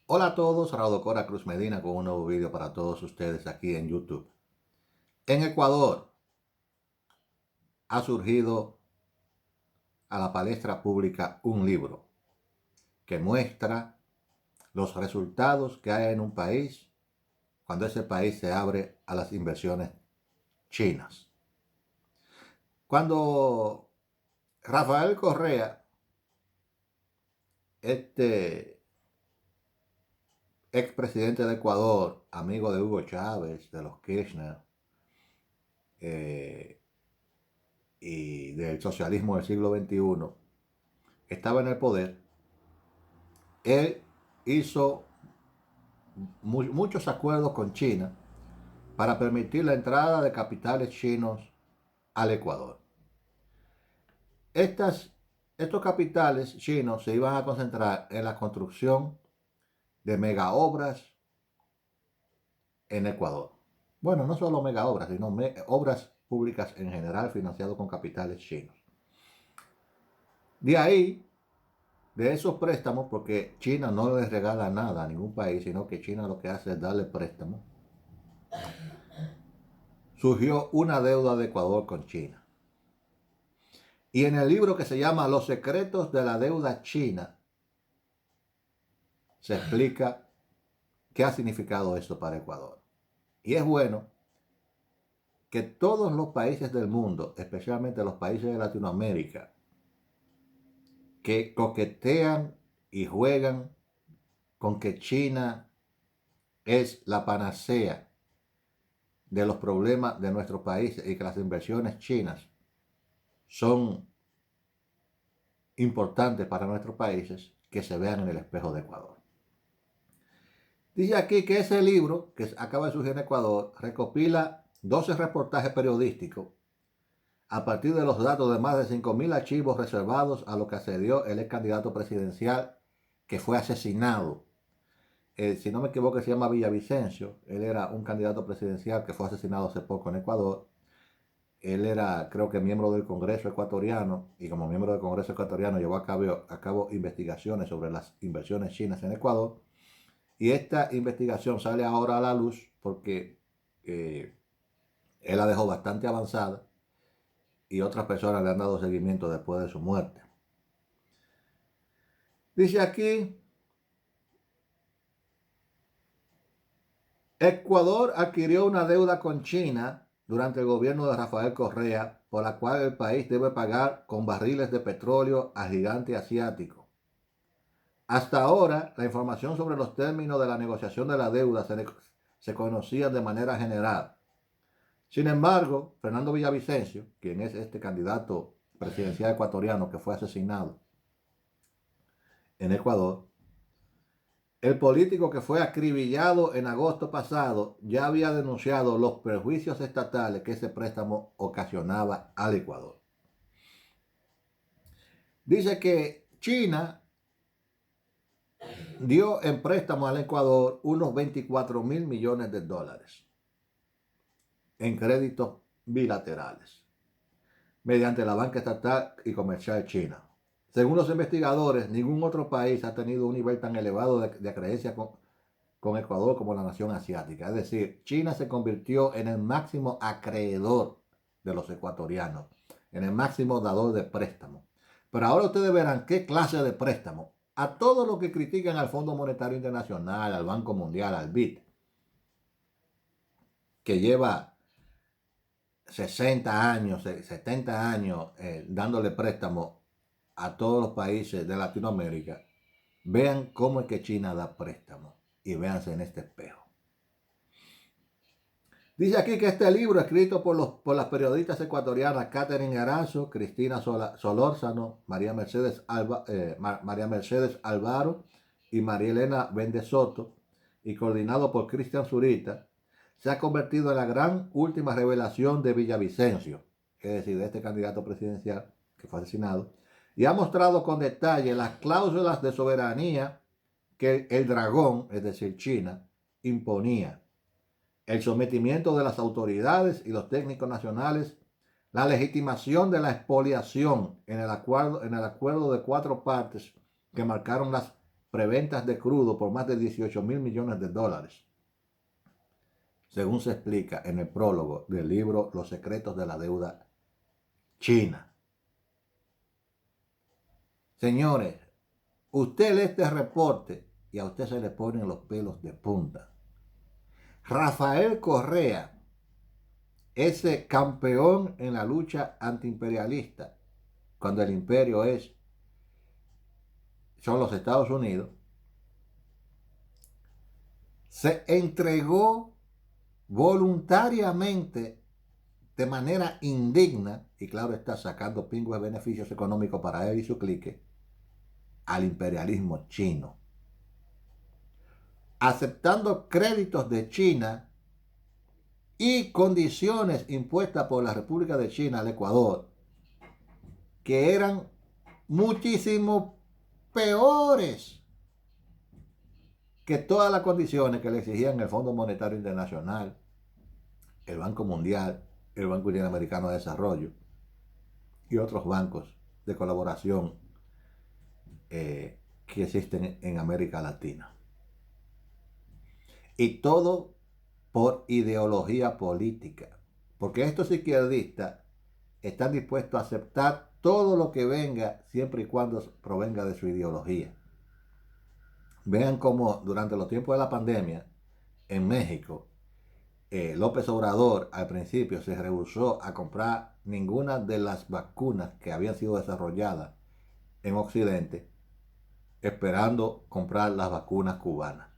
Hola a todos, Raúl Cora Cruz Medina con un nuevo video para todos ustedes aquí en YouTube. En Ecuador ha surgido a la palestra pública un libro que muestra los resultados que hay en un país cuando ese país se abre a las inversiones chinas. Cuando Rafael Correa, este expresidente de Ecuador, amigo de Hugo Chávez, de los Kirchner, eh, y del socialismo del siglo XXI, estaba en el poder, él hizo muchos acuerdos con China para permitir la entrada de capitales chinos al Ecuador. Estos capitales chinos se iban a concentrar en la construcción de mega obras en Ecuador. Bueno, no solo mega obras, sino obras públicas en general financiadas con capitales chinos. De ahí, de esos préstamos, porque China no les regala nada a ningún país, sino que China lo que hace es darle préstamos, surgió una deuda de Ecuador con China. Y en el libro que se llama Los secretos de la deuda china, se explica qué ha significado esto para Ecuador. Y es bueno que todos los países del mundo, especialmente los países de Latinoamérica, que coquetean y juegan con que China es la panacea de los problemas de nuestro país y que las inversiones chinas son importantes para nuestros países, que se vean en el espejo de Ecuador. Dice aquí que ese libro, que acaba de surgir en Ecuador, recopila 12 reportajes periodísticos a partir de los datos de más de 5.000 archivos reservados a lo que accedió el ex candidato presidencial que fue asesinado. Si no me equivoco, se llama Villavicencio. Él era un candidato presidencial que fue asesinado hace poco en Ecuador. Él era, creo que, miembro del Congreso ecuatoriano, y como miembro del Congreso ecuatoriano llevó a cabo investigaciones sobre las inversiones chinas en Ecuador. Y esta investigación sale ahora a la luz porque él la dejó bastante avanzada y otras personas le han dado seguimiento después de su muerte. Dice aquí, Ecuador adquirió una deuda con China durante el gobierno de Rafael Correa, por la cual el país debe pagar con barriles de petróleo al gigante asiático. Hasta ahora, la información sobre los términos de la negociación de la deuda se conocía de manera general. Sin embargo, Fernando Villavicencio, quien es este candidato presidencial ecuatoriano que fue asesinado en Ecuador, el político que fue acribillado en agosto pasado ya había denunciado los perjuicios estatales que ese préstamo ocasionaba al Ecuador. Dice que China dio en préstamo al Ecuador unos 24.000 millones de dólares en créditos bilaterales mediante la banca estatal y comercial china. Según los investigadores, ningún otro país ha tenido un nivel tan elevado de acreencia con Ecuador como la nación asiática. Es decir, China se convirtió en el máximo acreedor de los ecuatorianos, en el máximo dador de préstamos. Pero ahora ustedes verán qué clase de préstamo. A todos los que critican al Fondo Monetario Internacional, al Banco Mundial, al BID, que lleva 60 años, 70 años dándole préstamo a todos los países de Latinoamérica, vean cómo es que China da préstamo y véanse en este espejo. Dice aquí que este libro, escrito por las periodistas ecuatorianas Catherine Arazo, Cristina Solórzano, María Mercedes Alvaro y María Elena Vende Soto, y coordinado por Cristian Zurita, se ha convertido en la gran última revelación de Villavicencio, es decir, de este candidato presidencial que fue asesinado, y ha mostrado con detalle las cláusulas de soberanía que el dragón, es decir, China, imponía, el sometimiento de las autoridades y los técnicos nacionales, la legitimación de la expoliación en el acuerdo de 4 partes que marcaron las preventas de crudo por más de 18.000 millones de dólares, según se explica en el prólogo del libro Los secretos de la deuda china. Señores, usted lee este reporte y a usted se le ponen los pelos de punta. Rafael Correa, ese campeón en la lucha antiimperialista, cuando el imperio son los Estados Unidos, se entregó voluntariamente, de manera indigna, y claro está, sacando pingües beneficios económicos para él y su clique, al imperialismo chino, aceptando créditos de China y condiciones impuestas por la República de China al Ecuador, que eran muchísimo peores que todas las condiciones que le exigían el Fondo Monetario Internacional, el Banco Mundial, el Banco Interamericano de Desarrollo y otros bancos de colaboración que existen en América Latina. Y todo por ideología política, porque estos izquierdistas están dispuestos a aceptar todo lo que venga siempre y cuando provenga de su ideología. Vean cómo durante los tiempos de la pandemia en México, López Obrador al principio se rehusó a comprar ninguna de las vacunas que habían sido desarrolladas en Occidente, esperando comprar las vacunas cubanas,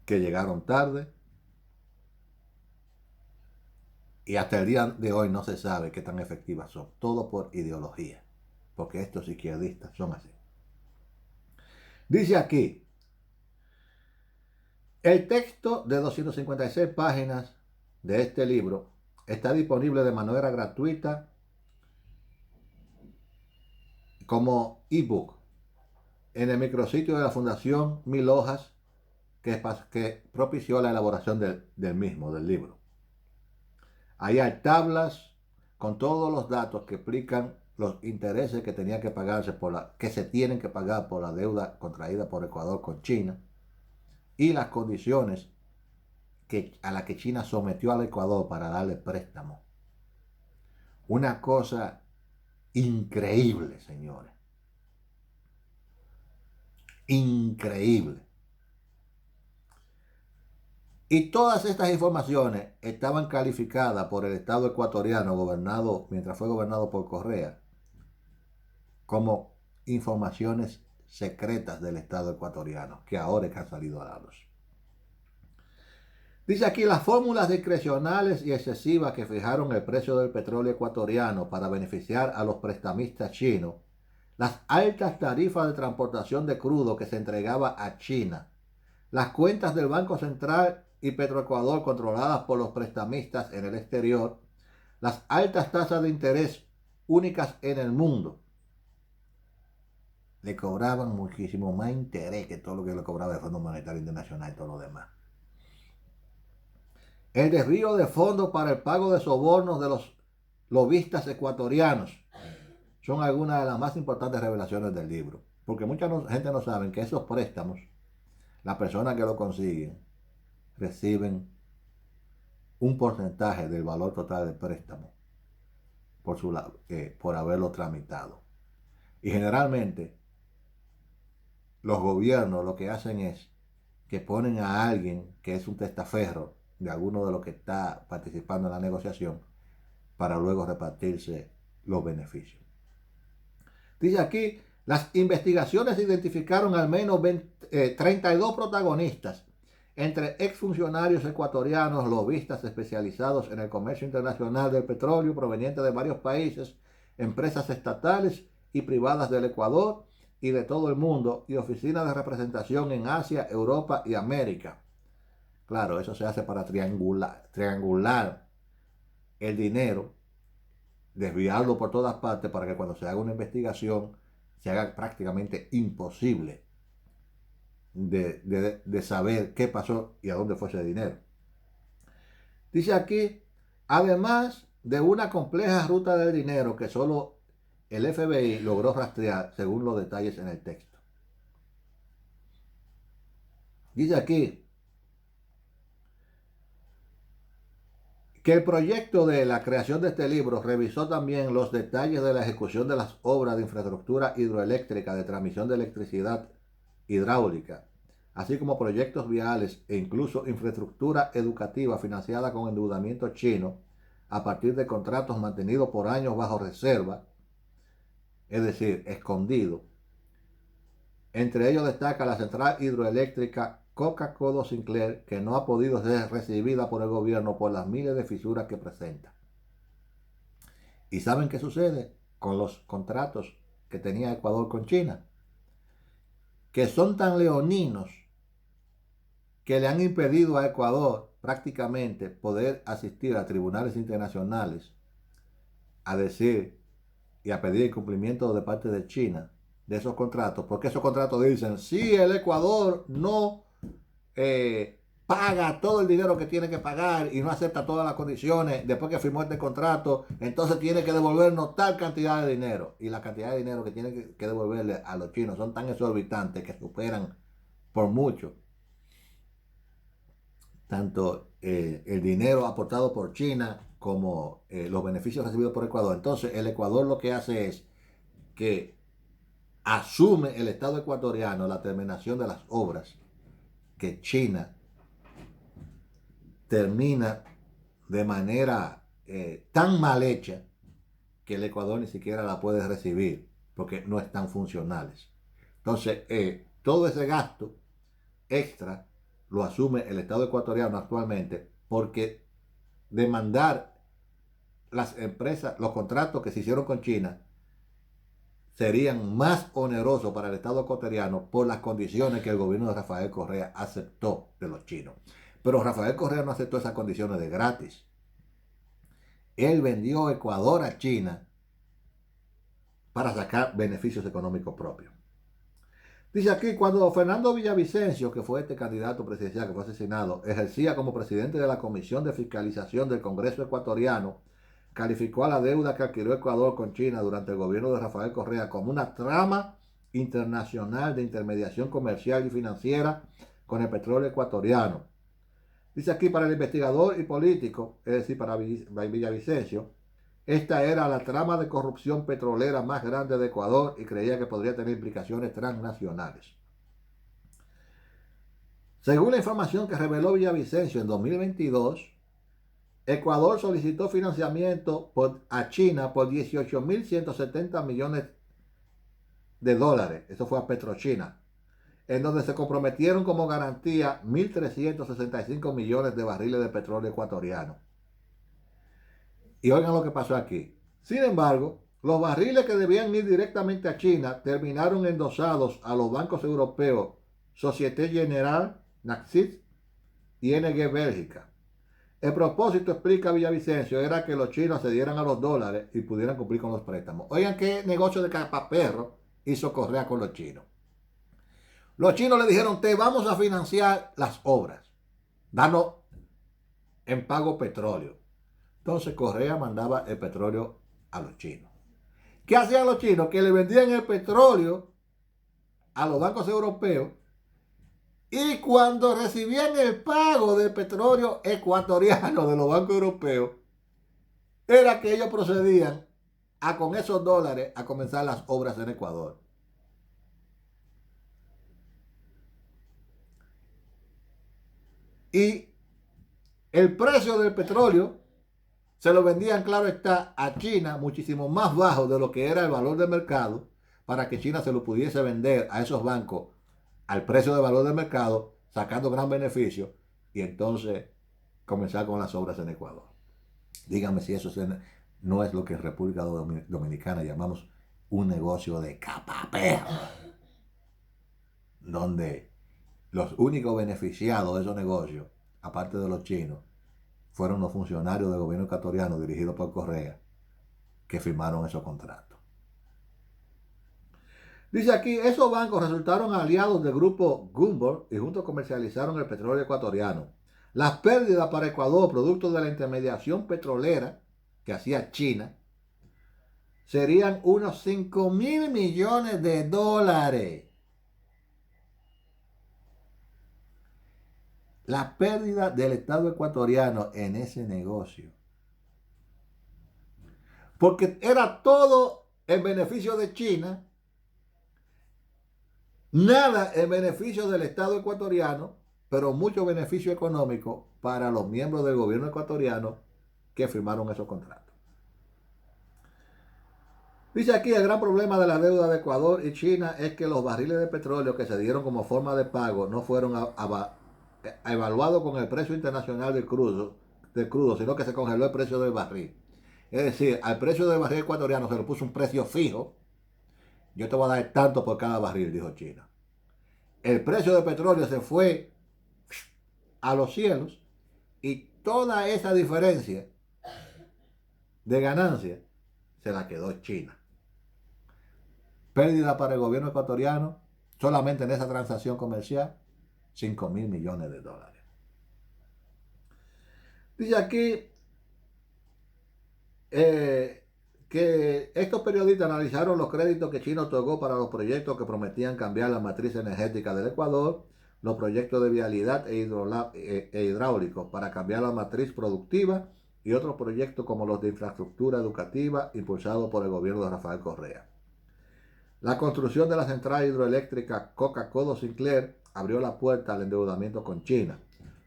que llegaron tarde y hasta el día de hoy no se sabe qué tan efectivas son. Todo por ideología, porque estos izquierdistas son así. Dice aquí, el texto de 256 páginas de este libro está disponible de manera gratuita como ebook en el micrositio de la Fundación Mil Hojas, que propició la elaboración del mismo, del libro. Ahí hay tablas con todos los datos que explican los intereses que tenían que pagarse que se tienen que pagar por la deuda contraída por Ecuador con China y las condiciones a las que China sometió al Ecuador para darle préstamo. Una cosa increíble, señores. Increíble. Y todas estas informaciones estaban calificadas por el Estado ecuatoriano, mientras fue gobernado por Correa, como informaciones secretas del Estado ecuatoriano, que ahora es que han salido a la luz. Dice aquí, las fórmulas discrecionales y excesivas que fijaron el precio del petróleo ecuatoriano para beneficiar a los prestamistas chinos, las altas tarifas de transportación de crudo que se entregaba a China, las cuentas del Banco Central y Petroecuador controladas por los prestamistas en el exterior, las altas tasas de interés únicas en el mundo, le cobraban muchísimo más interés que todo lo que le cobraba el Fondo Monetario Internacional y todo lo demás. El desvío de fondos para el pago de sobornos de los lobistas ecuatorianos son algunas de las más importantes revelaciones del libro, porque mucha gente no sabe que esos préstamos, las personas que lo consiguen, reciben un porcentaje del valor total del préstamo por haberlo tramitado. Y generalmente los gobiernos lo que hacen es que ponen a alguien que es un testaferro de alguno de los que está participando en la negociación para luego repartirse los beneficios. Dice aquí, las investigaciones identificaron al menos 32 protagonistas, entre exfuncionarios ecuatorianos, lobistas especializados en el comercio internacional del petróleo proveniente de varios países, empresas estatales y privadas del Ecuador y de todo el mundo, y oficinas de representación en Asia, Europa y América. Claro, eso se hace para triangular el dinero, desviarlo por todas partes para que cuando se haga una investigación se haga prácticamente imposible de saber qué pasó y a dónde fue ese dinero. Dice aquí, además de una compleja ruta del dinero que solo el FBI logró rastrear según los detalles en el texto. Dice aquí que el proyecto de la creación de este libro revisó también los detalles de la ejecución de las obras de infraestructura hidroeléctrica de transmisión de electricidad hidráulica, así como proyectos viales e incluso infraestructura educativa financiada con endeudamiento chino a partir de contratos mantenidos por años bajo reserva, es decir, escondido. Entre ellos destaca la central hidroeléctrica Coca-Cola Sinclair, que no ha podido ser recibida por el gobierno por las miles de fisuras que presenta. ¿Y saben qué sucede con los contratos que tenía Ecuador con China? Que son tan leoninos que le han impedido a Ecuador prácticamente poder asistir a tribunales internacionales a decir y a pedir el cumplimiento de parte de China de esos contratos, porque esos contratos dicen, si el Ecuador no paga todo el dinero que tiene que pagar y no acepta todas las condiciones después que firmó este contrato, entonces tiene que devolvernos tal cantidad de dinero. Y la cantidad de dinero que tiene que devolverle a los chinos son tan exorbitantes que superan por mucho tanto el dinero aportado por China como los beneficios recibidos por Ecuador. Entonces el Ecuador lo que hace es que asume el Estado ecuatoriano la terminación de las obras que China termina de manera tan mal hecha que el Ecuador ni siquiera la puede recibir porque no están funcionales. Entonces, todo ese gasto extra lo asume el Estado ecuatoriano actualmente porque demandar las empresas, los contratos que se hicieron con China serían más onerosos para el Estado ecuatoriano por las condiciones que el gobierno de Rafael Correa aceptó de los chinos. Pero Rafael Correa no aceptó esas condiciones de gratis. Él vendió Ecuador a China para sacar beneficios económicos propios. Dice aquí, cuando Fernando Villavicencio, que fue este candidato presidencial que fue asesinado, ejercía como presidente de la Comisión de Fiscalización del Congreso ecuatoriano, calificó a la deuda que adquirió Ecuador con China durante el gobierno de Rafael Correa como una trama internacional de intermediación comercial y financiera con el petróleo ecuatoriano. Dice aquí, para el investigador y político, es decir, para Villavicencio, esta era la trama de corrupción petrolera más grande de Ecuador y creía que podría tener implicaciones transnacionales. Según la información que reveló Villavicencio en 2022, Ecuador solicitó financiamiento a China por 18.170 millones de dólares. Eso fue a Petrochina, en donde se comprometieron como garantía 1.365 millones de barriles de petróleo ecuatoriano. Y oigan lo que pasó aquí. Sin embargo, los barriles que debían ir directamente a China terminaron endosados a los bancos europeos Société Générale, Naxit y NG Bélgica. El propósito, explica Villavicencio, era que los chinos cedieran a los dólares y pudieran cumplir con los préstamos. Oigan qué negocio de capaperro hizo Correa con los chinos. Los chinos le dijeron, te vamos a financiar las obras, danos en pago petróleo. Entonces Correa mandaba el petróleo a los chinos. ¿Qué hacían los chinos? Que le vendían el petróleo a los bancos europeos y cuando recibían el pago del petróleo ecuatoriano de los bancos europeos, era que ellos procedían a con esos dólares a comenzar las obras en Ecuador. Y el precio del petróleo se lo vendían, claro está, a China muchísimo más bajo de lo que era el valor del mercado para que China se lo pudiese vender a esos bancos al precio de valor del mercado, sacando gran beneficio y entonces comenzar con las obras en Ecuador. Dígame si eso no es lo que en República Dominicana llamamos un negocio de capaperro, donde los únicos beneficiados de esos negocios, aparte de los chinos, fueron los funcionarios del gobierno ecuatoriano dirigidos por Correa que firmaron esos contratos. Dice aquí, esos bancos resultaron aliados del grupo Gunvor y juntos comercializaron el petróleo ecuatoriano. Las pérdidas para Ecuador, producto de la intermediación petrolera que hacía China, serían unos 5.000 millones de dólares. la pérdida del Estado ecuatoriano en ese negocio. Porque era todo en beneficio de China, nada en beneficio del Estado ecuatoriano, pero mucho beneficio económico para los miembros del gobierno ecuatoriano que firmaron esos contratos. Dice aquí, el gran problema de la deuda de Ecuador y China es que los barriles de petróleo que se dieron como forma de pago no fueron evaluados con el precio internacional del crudo, sino que se congeló el precio del barril. Es decir, al precio del barril ecuatoriano se le puso un precio fijo. Yo te voy a dar tanto por cada barril, dijo China. El precio del petróleo se fue a los cielos y toda esa diferencia de ganancia se la quedó China. Pérdida para el gobierno ecuatoriano solamente en esa transacción comercial, 5.000 millones de dólares. Dice aquí que estos periodistas analizaron los créditos que China otorgó para los proyectos que prometían cambiar la matriz energética del Ecuador, los proyectos de vialidad e hidráulicos para cambiar la matriz productiva y otros proyectos como los de infraestructura educativa impulsados por el gobierno de Rafael Correa. La construcción de la central hidroeléctrica Coca-Cola Sinclair abrió la puerta al endeudamiento con China.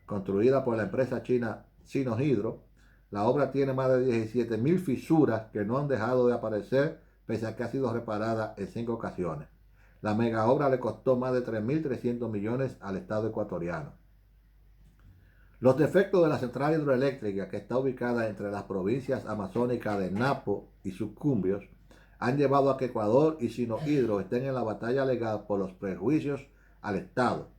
Construida por la empresa china Sinohydro, la obra tiene más de 17.000 fisuras que no han dejado de aparecer pese a que ha sido reparada en 5 ocasiones. La mega obra le costó más de 3.300 millones al Estado ecuatoriano. Los defectos de la central hidroeléctrica, que está ubicada entre las provincias amazónicas de Napo y Sucumbios, han llevado a que Ecuador y Sinohydro estén en la batalla legal por los prejuicios al Estado.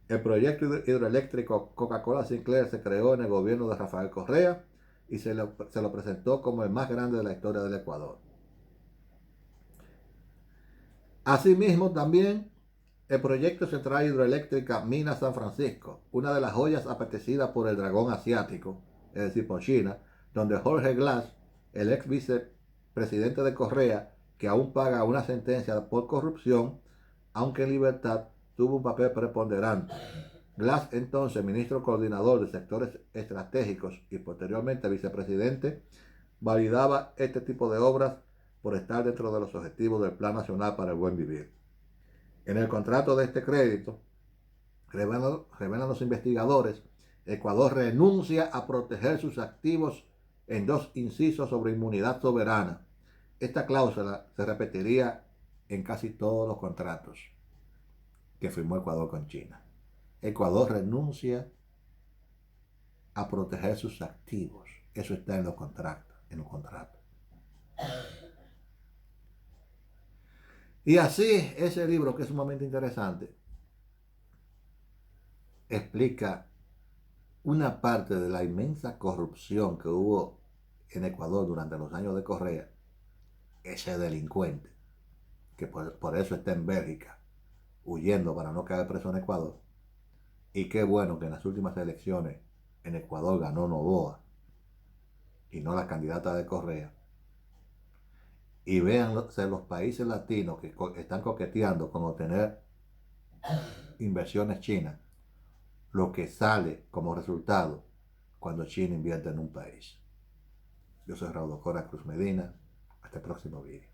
El proyecto hidroeléctrico Coca-Cola Sinclair se creó en el gobierno de Rafael Correa y se lo presentó como el más grande de la historia del Ecuador. Asimismo, también el proyecto central hidroeléctrica Mina San Francisco, una de las joyas apetecidas por el dragón asiático, es decir, por China, donde Jorge Glass, el ex vicepresidente de Correa, que aún paga una sentencia por corrupción, aunque en libertad, tuvo un papel preponderante. Glass, entonces ministro coordinador de sectores estratégicos y posteriormente vicepresidente, validaba este tipo de obras por estar dentro de los objetivos del Plan Nacional para el Buen Vivir. En el contrato de este crédito, revelan los investigadores, Ecuador renuncia a proteger sus activos en 2 incisos sobre inmunidad soberana. Esta cláusula se repetiría en casi todos los contratos que firmó Ecuador con China. Ecuador renuncia a proteger sus activos. Eso está en los contratos. Y así, ese libro, que es sumamente interesante, explica una parte de la inmensa corrupción que hubo en Ecuador durante los años de Correa. Ese delincuente, que por eso está en Bélgica, huyendo para no caer preso en Ecuador. Y qué bueno que en las últimas elecciones en Ecuador ganó Noboa y no la candidata de Correa. Y véanse los países latinos que están coqueteando con obtener inversiones chinas, lo que sale como resultado cuando China invierte en un país. Yo soy Raúl Cora Cruz Medina. Hasta el próximo video.